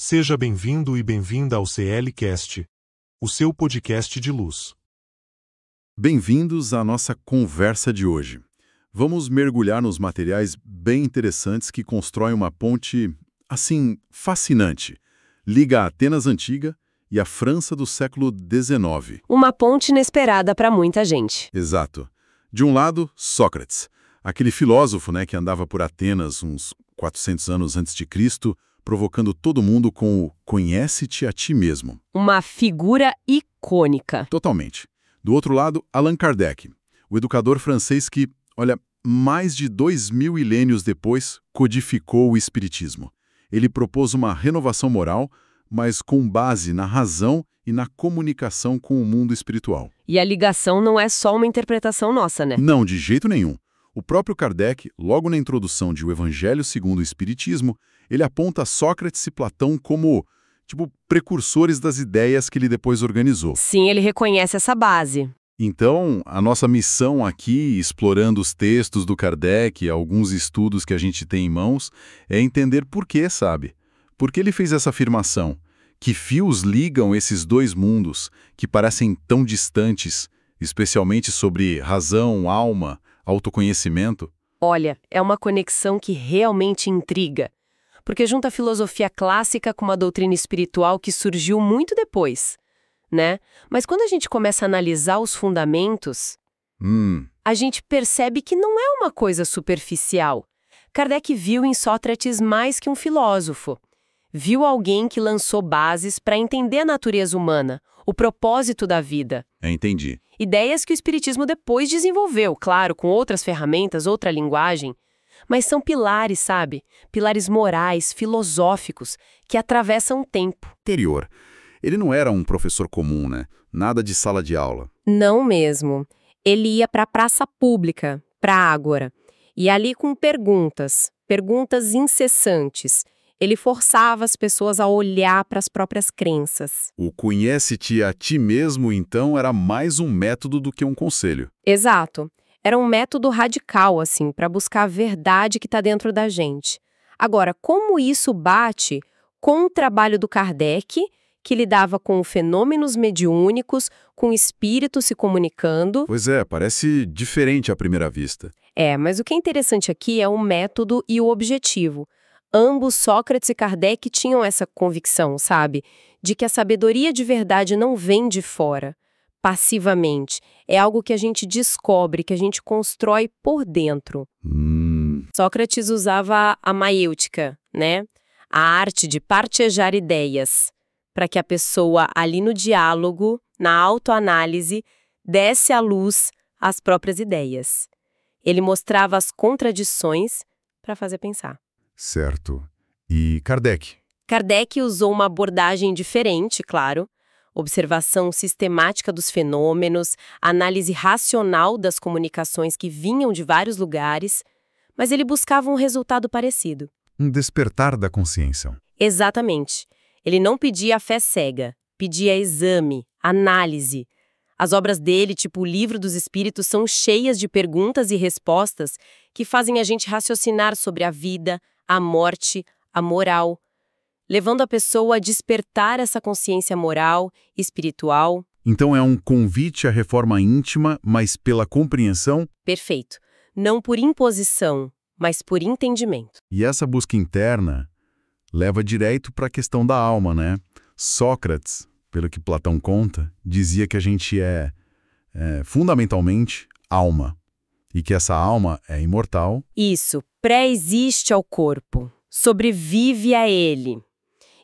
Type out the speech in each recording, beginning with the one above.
Seja bem-vindo e bem-vinda ao CLcast, o seu podcast de luz. Bem-vindos à nossa conversa de hoje. Vamos mergulhar nos materiais bem interessantes que constroem uma ponte, assim, fascinante. Liga a Atenas Antiga e a França do século XIX. Uma ponte inesperada para muita gente. Exato. De um lado, Sócrates, aquele filósofo, que andava por Atenas uns 400 anos antes de Cristo, provocando todo mundo com o "conhece-te a ti mesmo". Uma figura icônica. Totalmente. Do outro lado, Allan Kardec, o educador francês que, mais de 2000 milênios depois, codificou o espiritismo. Ele propôs uma renovação moral, mas com base na razão e na comunicação com o mundo espiritual. E a ligação não é só uma interpretação nossa, né? Não, de jeito nenhum. O próprio Kardec, logo na introdução de O Evangelho segundo o Espiritismo, ele aponta Sócrates e Platão como, precursores das ideias que ele depois organizou. Sim, ele reconhece essa base. Então, a nossa missão aqui, explorando os textos do Kardec e alguns estudos que a gente tem em mãos, é entender por que, sabe? Por que ele fez essa afirmação? Que fios ligam esses dois mundos, que parecem tão distantes, especialmente sobre razão, alma, autoconhecimento? Olha, é uma conexão que realmente intriga, porque junta a filosofia clássica com uma doutrina espiritual que surgiu muito depois, né? Mas quando a gente começa a analisar os fundamentos, a gente percebe que não é uma coisa superficial. Kardec viu em Sócrates mais que um filósofo. Viu alguém que lançou bases para entender a natureza humana, o propósito da vida. Entendi. Ideias que o Espiritismo depois desenvolveu, claro, com outras ferramentas, outra linguagem. Mas são pilares, sabe? Pilares morais, filosóficos, que atravessam o tempo. Anterior. Ele não era um professor comum, né? Nada de sala de aula. Não mesmo. Ele ia para a praça pública, para a ágora. E ali com perguntas incessantes. Ele forçava as pessoas a olhar para as próprias crenças. O conhece-te a ti mesmo, então, era mais um método do que um conselho. Exato. Era um método radical, assim, para buscar a verdade que está dentro da gente. Agora, como isso bate com o trabalho do Kardec, que lidava com fenômenos mediúnicos, com espíritos se comunicando? Pois é, parece diferente à primeira vista. Mas o que é interessante aqui é o método e o objetivo. Ambos, Sócrates e Kardec, tinham essa convicção, sabe? De que a sabedoria de verdade não vem de fora, passivamente. É algo que a gente descobre, que a gente constrói por dentro. Sócrates usava a maiêutica, né? A arte de partilhar ideias, para que a pessoa, ali no diálogo, na autoanálise, desse à luz as próprias ideias. Ele mostrava as contradições para fazer pensar. Certo. E Kardec? Kardec usou uma abordagem diferente, claro. Observação sistemática dos fenômenos, análise racional das comunicações que vinham de vários lugares, mas ele buscava um resultado parecido. Um despertar da consciência. Exatamente. Ele não pedia a fé cega, pedia exame, análise. As obras dele, tipo o Livro dos Espíritos, são cheias de perguntas e respostas que fazem a gente raciocinar sobre a vida, a morte, a moral, levando a pessoa a despertar essa consciência moral, espiritual. Então é um convite à reforma íntima, mas pela compreensão? Perfeito. Não por imposição, mas por entendimento. E essa busca interna leva direto para a questão da alma, né? Sócrates, pelo que Platão conta, dizia que a gente é fundamentalmente alma. E que essa alma é imortal. Isso, pré-existe ao corpo, sobrevive a ele.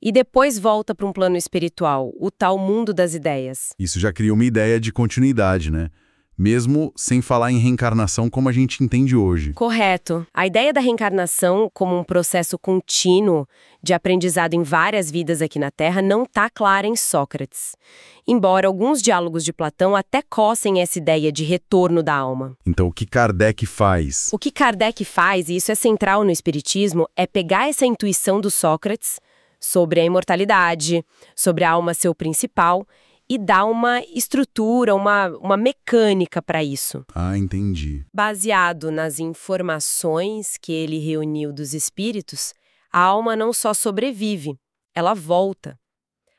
E depois volta para um plano espiritual, o tal mundo das ideias. Isso já cria uma ideia de continuidade, né? Mesmo sem falar em reencarnação como a gente entende hoje. Correto. A ideia da reencarnação como um processo contínuo de aprendizado em várias vidas aqui na Terra não está clara em Sócrates. Embora alguns diálogos de Platão até cossem essa ideia de retorno da alma. Então, o que Kardec faz? O que Kardec faz, e isso é central no Espiritismo, é pegar essa intuição do Sócrates sobre a imortalidade, sobre a alma ser o principal, e dar uma estrutura, uma mecânica para isso. Ah, entendi. Baseado nas informações que ele reuniu dos espíritos, a alma não só sobrevive, ela volta.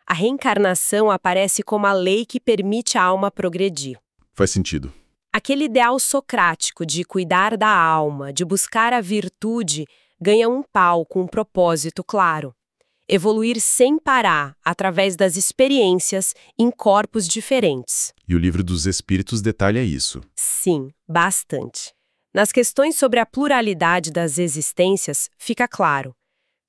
A reencarnação aparece como a lei que permite a alma progredir. Faz sentido. Aquele ideal socrático de cuidar da alma, de buscar a virtude, ganha um palco, um propósito claro. Evoluir sem parar, através das experiências, em corpos diferentes. E o Livro dos Espíritos detalha isso. Sim, bastante. Nas questões sobre a pluralidade das existências, fica claro.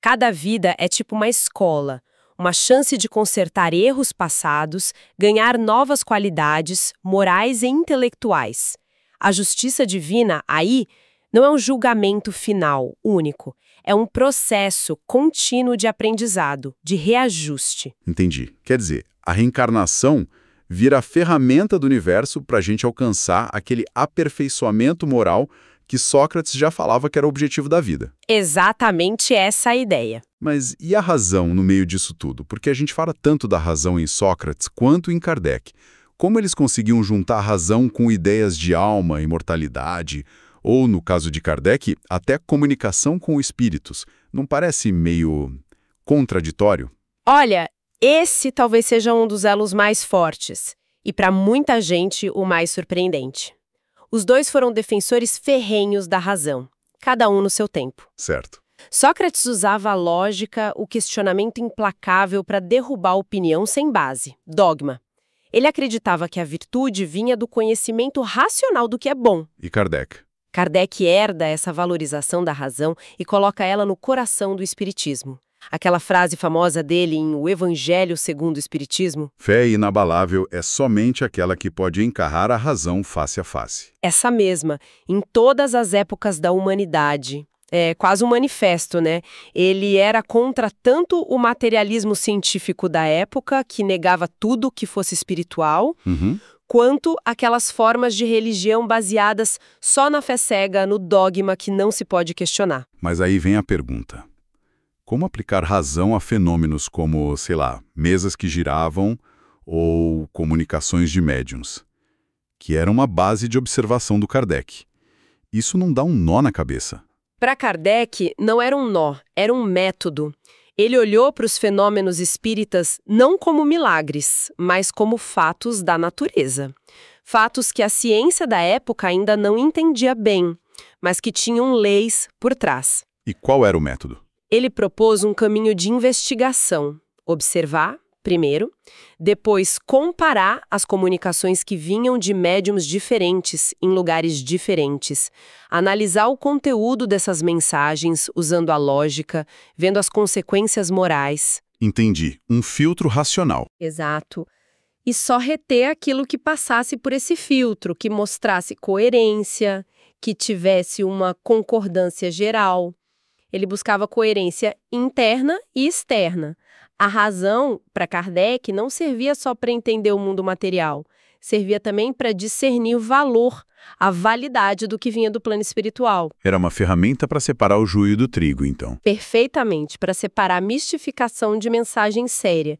Cada vida é tipo uma escola, uma chance de consertar erros passados, ganhar novas qualidades morais e intelectuais. A justiça divina, aí, não é um julgamento final, único. É um processo contínuo de aprendizado, de reajuste. Entendi. Quer dizer, a reencarnação vira a ferramenta do universo para a gente alcançar aquele aperfeiçoamento moral que Sócrates já falava que era o objetivo da vida. Exatamente essa a ideia. Mas e a razão no meio disso tudo? Porque a gente fala tanto da razão em Sócrates quanto em Kardec. Como eles conseguiam juntar a razão com ideias de alma, imortalidade, ou, no caso de Kardec, até comunicação com espíritos? Não parece meio contraditório? Olha, esse talvez seja um dos elos mais fortes, e para muita gente o mais surpreendente. Os dois foram defensores ferrenhos da razão, cada um no seu tempo. Certo. Sócrates usava a lógica, o questionamento implacável para derrubar a opinião sem base, dogma. Ele acreditava que a virtude vinha do conhecimento racional do que é bom. E Kardec? Kardec herda essa valorização da razão e coloca ela no coração do espiritismo. Aquela frase famosa dele em O Evangelho segundo o Espiritismo. Fé inabalável é somente aquela que pode encarar a razão face a face. Essa mesma, em todas as épocas da humanidade. É quase um manifesto, né? Ele era contra tanto o materialismo científico da época, que negava tudo que fosse espiritual, quanto aquelas formas de religião baseadas só na fé cega, no dogma que não se pode questionar. Mas aí vem a pergunta. Como aplicar razão a fenômenos como, sei lá, mesas que giravam ou comunicações de médiuns, que era uma base de observação do Kardec? Isso não dá um nó na cabeça. Para Kardec, não era um nó, era um método. Ele olhou para os fenômenos espíritas não como milagres, mas como fatos da natureza. Fatos que a ciência da época ainda não entendia bem, mas que tinham leis por trás. E qual era o método? Ele propôs um caminho de investigação. Observar, primeiro, depois comparar as comunicações que vinham de médiums diferentes, em lugares diferentes, analisar o conteúdo dessas mensagens usando a lógica, vendo as consequências morais. Entendi. Um filtro racional. Exato. E só reter aquilo que passasse por esse filtro, que mostrasse coerência, que tivesse uma concordância geral. Ele buscava coerência interna e externa. A razão, para Kardec, não servia só para entender o mundo material, servia também para discernir o valor, a validade do que vinha do plano espiritual. Era uma ferramenta para separar o joio do trigo, então. Perfeitamente, para separar a mistificação de mensagem séria.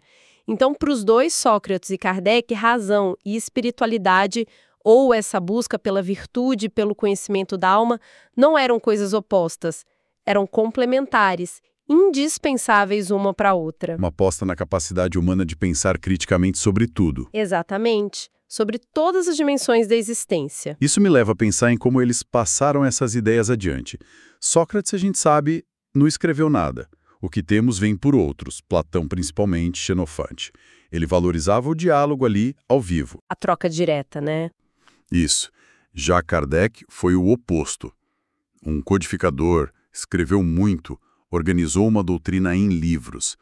Então, para os dois, Sócrates e Kardec, razão e espiritualidade, ou essa busca pela virtude, pelo conhecimento da alma, não eram coisas opostas. Eram complementares, indispensáveis uma para a outra. Uma aposta na capacidade humana de pensar criticamente sobre tudo. Exatamente, sobre todas as dimensões da existência. Isso me leva a pensar em como eles passaram essas ideias adiante. Sócrates, a gente sabe, não escreveu nada. O que temos vem por outros, Platão principalmente, Xenofonte. Ele valorizava o diálogo ali, ao vivo. A troca direta, né? Isso. Já Kardec foi o oposto. Um codificador, escreveu muito, organizou uma doutrina em livros.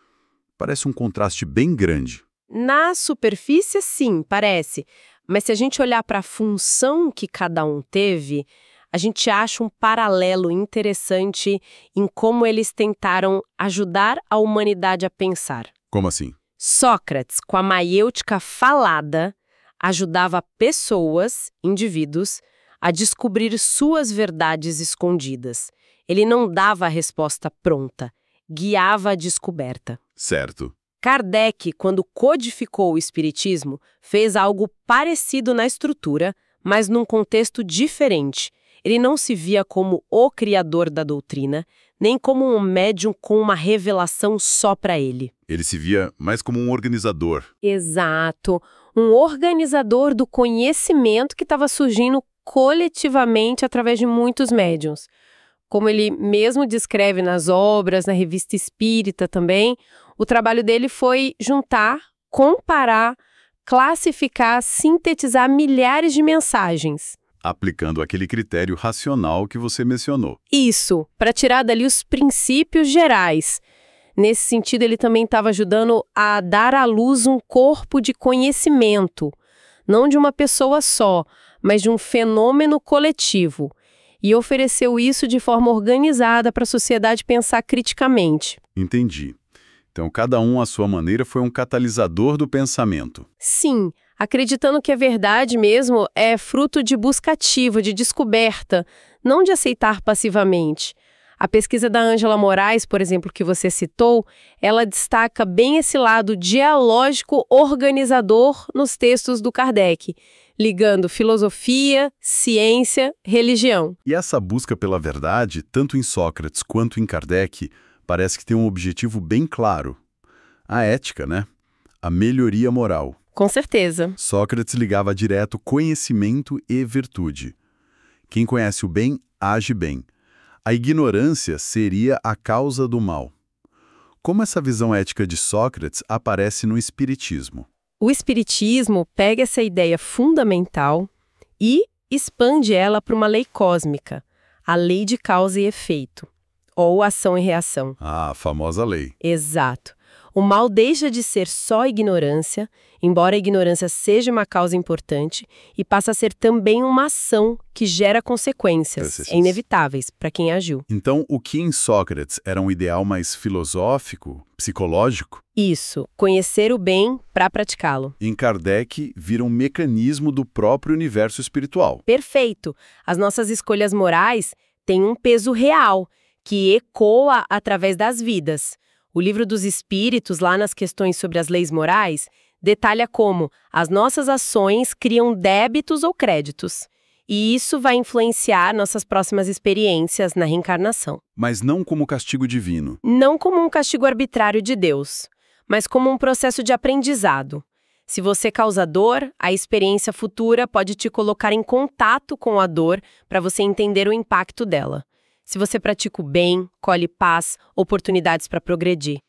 Parece um contraste bem grande. Na superfície, sim, parece. Mas se a gente olhar para a função que cada um teve, a gente acha um paralelo interessante em como eles tentaram ajudar a humanidade a pensar. Como assim? Sócrates, com a maiêutica falada, ajudava pessoas, indivíduos, a descobrir suas verdades escondidas. Ele não dava a resposta pronta, guiava a descoberta. Certo. Kardec, quando codificou o espiritismo, fez algo parecido na estrutura, mas num contexto diferente. Ele não se via como o criador da doutrina, nem como um médium com uma revelação só para ele. Ele se via mais como um organizador. Exato. Um organizador do conhecimento que estava surgindo coletivamente através de muitos médiuns. Como ele mesmo descreve nas obras, na Revista Espírita também, o trabalho dele foi juntar, comparar, classificar, sintetizar milhares de mensagens. Aplicando aquele critério racional que você mencionou. Isso, para tirar dali os princípios gerais. Nesse sentido, ele também estava ajudando a dar à luz um corpo de conhecimento, não de uma pessoa só, mas de um fenômeno coletivo. E ofereceu isso de forma organizada para a sociedade pensar criticamente. Entendi. Então, cada um, à sua maneira, foi um catalisador do pensamento. Sim, acreditando que a verdade mesmo é fruto de busca ativa, de descoberta, não de aceitar passivamente. A pesquisa da Ângela Moraes, por exemplo, que você citou, ela destaca bem esse lado dialógico organizador nos textos do Kardec, ligando filosofia, ciência, religião. E essa busca pela verdade, tanto em Sócrates quanto em Kardec, parece que tem um objetivo bem claro. A ética, né? A melhoria moral. Com certeza. Sócrates ligava direto conhecimento e virtude. Quem conhece o bem, age bem. A ignorância seria a causa do mal. Como essa visão ética de Sócrates aparece no Espiritismo? O Espiritismo pega essa ideia fundamental e expande ela para uma lei cósmica, a lei de causa e efeito, ou ação e reação. Ah, a famosa lei. Exato. O mal deixa de ser só ignorância, embora a ignorância seja uma causa importante, e passa a ser também uma ação que gera consequências inevitáveis para quem agiu. Então, o que em Sócrates era um ideal mais filosófico, psicológico? Isso, conhecer o bem para praticá-lo. Em Kardec, vira um mecanismo do próprio universo espiritual. Perfeito. As nossas escolhas morais têm um peso real, que ecoa através das vidas. O Livro dos Espíritos, lá nas questões sobre as leis morais, detalha como as nossas ações criam débitos ou créditos. E isso vai influenciar nossas próximas experiências na reencarnação. Mas não como castigo divino. Não como um castigo arbitrário de Deus, mas como um processo de aprendizado. Se você causa dor, a experiência futura pode te colocar em contato com a dor para você entender o impacto dela. Se você pratica o bem, colhe paz, oportunidades para progredir.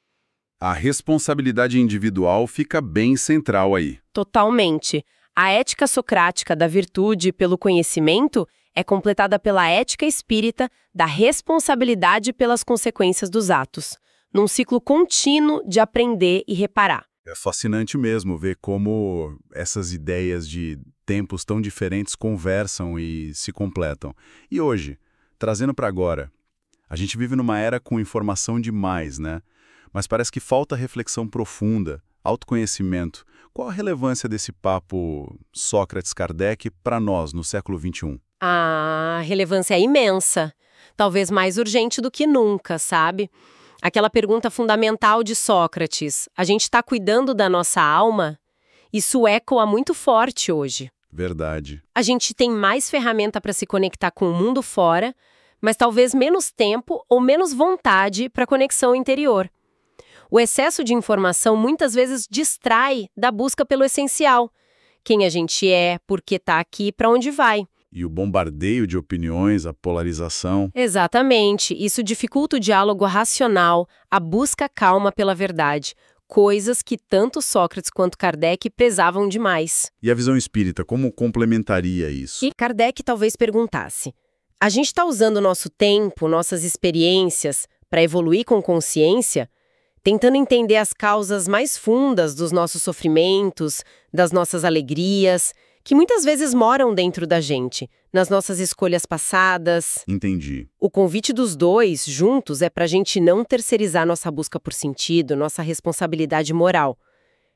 A responsabilidade individual fica bem central aí. Totalmente. A ética socrática da virtude pelo conhecimento é completada pela ética espírita da responsabilidade pelas consequências dos atos, num ciclo contínuo de aprender e reparar. É fascinante mesmo ver como essas ideias de tempos tão diferentes conversam e se completam. E hoje, trazendo para agora, a gente vive numa era com informação demais, né? Mas parece que falta reflexão profunda, autoconhecimento. Qual a relevância desse papo Sócrates-Kardec para nós no século XXI? A relevância é imensa, talvez mais urgente do que nunca, sabe? Aquela pergunta fundamental de Sócrates, a gente está cuidando da nossa alma? Isso ecoa muito forte hoje. Verdade. A gente tem mais ferramenta para se conectar com o mundo fora, mas talvez menos tempo ou menos vontade para conexão interior. O excesso de informação muitas vezes distrai da busca pelo essencial. Quem a gente é, por que está aqui, para onde vai. E o bombardeio de opiniões, a polarização. Exatamente. Isso dificulta o diálogo racional, a busca calma pela verdade. Coisas que tanto Sócrates quanto Kardec prezavam demais. E a visão espírita, como complementaria isso? E Kardec talvez perguntasse: a gente está usando nosso tempo, nossas experiências, para evoluir com consciência? Tentando entender as causas mais fundas dos nossos sofrimentos, das nossas alegrias, que muitas vezes moram dentro da gente, nas nossas escolhas passadas. Entendi. O convite dos dois, juntos, é para a gente não terceirizar nossa busca por sentido, nossa responsabilidade moral.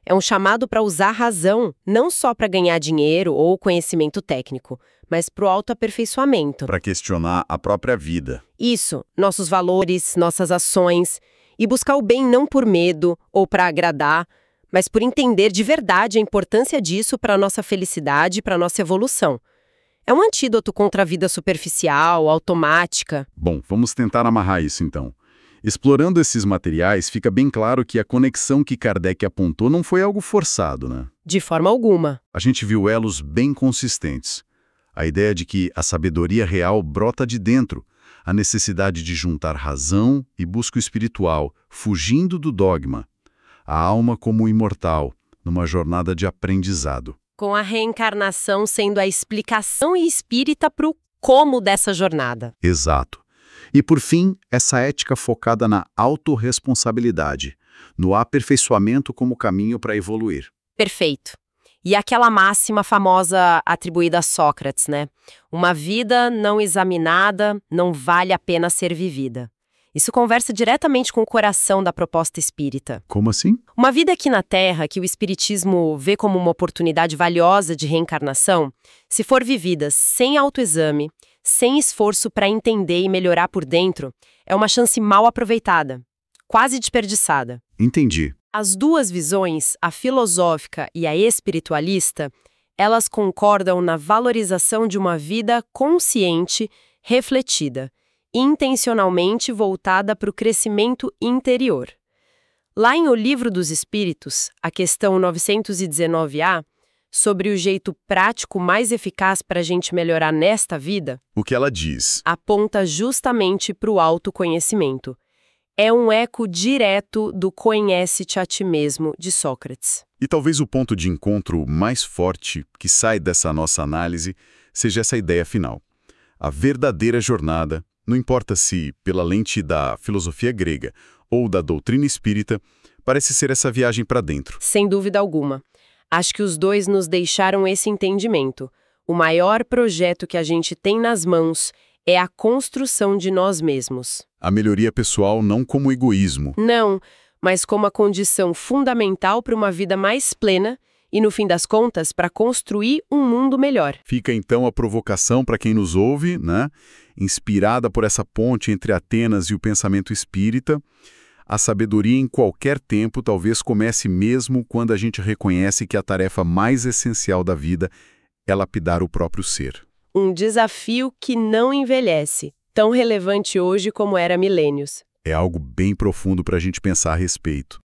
É um chamado para usar a razão, não só para ganhar dinheiro ou conhecimento técnico, mas para o autoaperfeiçoamento. Para questionar a própria vida. Isso, nossos valores, nossas ações. E buscar o bem não por medo ou para agradar, mas por entender de verdade a importância disso para a nossa felicidade e para a nossa evolução. É um antídoto contra a vida superficial, automática. Bom, vamos tentar amarrar isso então. Explorando esses materiais, fica bem claro que a conexão que Kardec apontou não foi algo forçado, né? De forma alguma. A gente viu elos bem consistentes. A ideia de que a sabedoria real brota de dentro, a necessidade de juntar razão e busca espiritual, fugindo do dogma. A alma como imortal, numa jornada de aprendizado. Com a reencarnação sendo a explicação espírita para o como dessa jornada. Exato. E por fim, essa ética focada na autorresponsabilidade, no aperfeiçoamento como caminho para evoluir. Perfeito. E aquela máxima famosa atribuída a Sócrates, né? Uma vida não examinada não vale a pena ser vivida. Isso conversa diretamente com o coração da proposta espírita. Como assim? Uma vida aqui na Terra, que o espiritismo vê como uma oportunidade valiosa de reencarnação, se for vivida sem autoexame, sem esforço para entender e melhorar por dentro, é uma chance mal aproveitada, quase desperdiçada. Entendi. As duas visões, a filosófica e a espiritualista, elas concordam na valorização de uma vida consciente, refletida, intencionalmente voltada para o crescimento interior. Lá em O Livro dos Espíritos, a questão 919A, sobre o jeito prático mais eficaz para a gente melhorar nesta vida, O que ela diz? aponta justamente para o autoconhecimento. É um eco direto do Conhece-te a ti mesmo, de Sócrates. E talvez o ponto de encontro mais forte que sai dessa nossa análise seja essa ideia final. A verdadeira jornada, não importa se pela lente da filosofia grega ou da doutrina espírita, parece ser essa viagem para dentro. Sem dúvida alguma. Acho que os dois nos deixaram esse entendimento. O maior projeto que a gente tem nas mãos é a construção de nós mesmos. A melhoria pessoal não como egoísmo. Não, mas como a condição fundamental para uma vida mais plena e, no fim das contas, para construir um mundo melhor. Fica então a provocação para quem nos ouve, né? Inspirada por essa ponte entre Atenas e o pensamento espírita. A sabedoria em qualquer tempo talvez comece mesmo quando a gente reconhece que a tarefa mais essencial da vida é lapidar o próprio ser. Um desafio que não envelhece, tão relevante hoje como era há milênios. É algo bem profundo para a gente pensar a respeito.